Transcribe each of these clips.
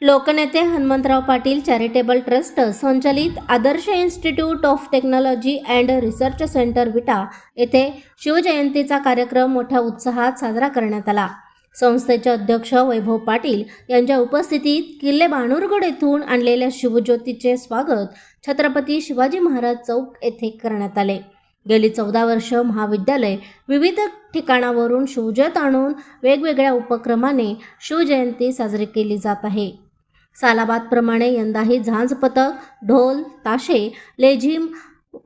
लोकनेते Hanumantrao Patil charitable trust संचलित Adarsh institute of technology and research centre Vita येथे शिवजयंतीचा कार्यक्रम मोठ्या उत्साहात साजरा करण्यात आला। संस्थेचे अध्यक्ष वैभव पाटील यांच्या उपस्थितीत किल्ले बाणूरगड येथून आणलेल्या शिवज्योतीचे स्वागत छत्रपती शिवाजी महाराज चौक येथे करण्यात आले। गेली 14 वर्ष महाविद्यालय विविध ठिकाणावरून शिवजोत आणून वेगवेगळ्या उपक्रमाने शिवजयंती साजरी केली जात आहे। सालाबादप्रमाणे यंदाही झांज पथक, ढोल, ताशे, लेझिम,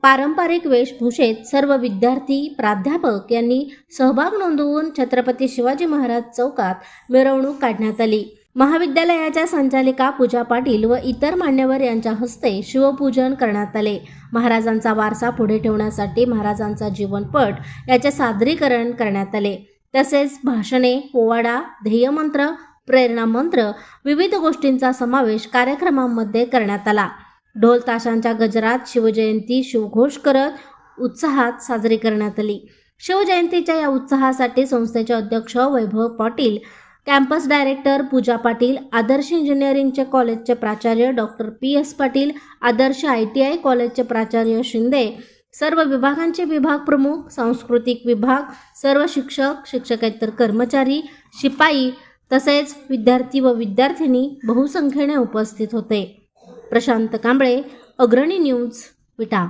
पारंपरिक वेशभूषेत सर्व विद्यार्थी, प्राध्यापक यांनी सहभाग नोंदवून छत्रपती शिवाजी महाराज चौकात मिरवणूक काढण्यात आली। महाविद्यालयाच्या संचालिका पूजा पाटील व इतर मान्यवर यांच्या हस्ते शिवपूजन करण्यात आले। महाराजांचा वारसा पुढे ठेवण्यासाठी महाराजांचा जीवनपट याचे सादरीकरण करण्यात आले। तसेच भाषणे, पोवाडा, ध्येयमंत्र, प्रेरणा मंत्र विविध गोष्टींचा समावेश कार्यक्रमांमध्ये करण्यात आला। ढोल ताशांच्या गजरात शिवजयंती शिवघोष करत उत्साहात साजरी करण्यात आली। शिवजयंतीच्या या उत्साहासाठी संस्थेचे अध्यक्ष वैभव पाटील, कॅम्पस डायरेक्टर पूजा पाटील, आदर्श इंजिनिअरिंगचे कॉलेजचे प्राचार्य डॉक्टर PS पाटील, आदर्श ITI कॉलेजचे प्राचार्य शिंदे, सर्व विभागांचे विभाग प्रमुख, सांस्कृतिक विभाग, सर्व शिक्षक, शिक्षकेतर कर्मचारी, शिपाई तसेच विद्यार्थी व विद्यार्थिनी बहुसंख्येने उपस्थित होते। प्रशांत कांबळे, अग्रणी न्यूज, विटा।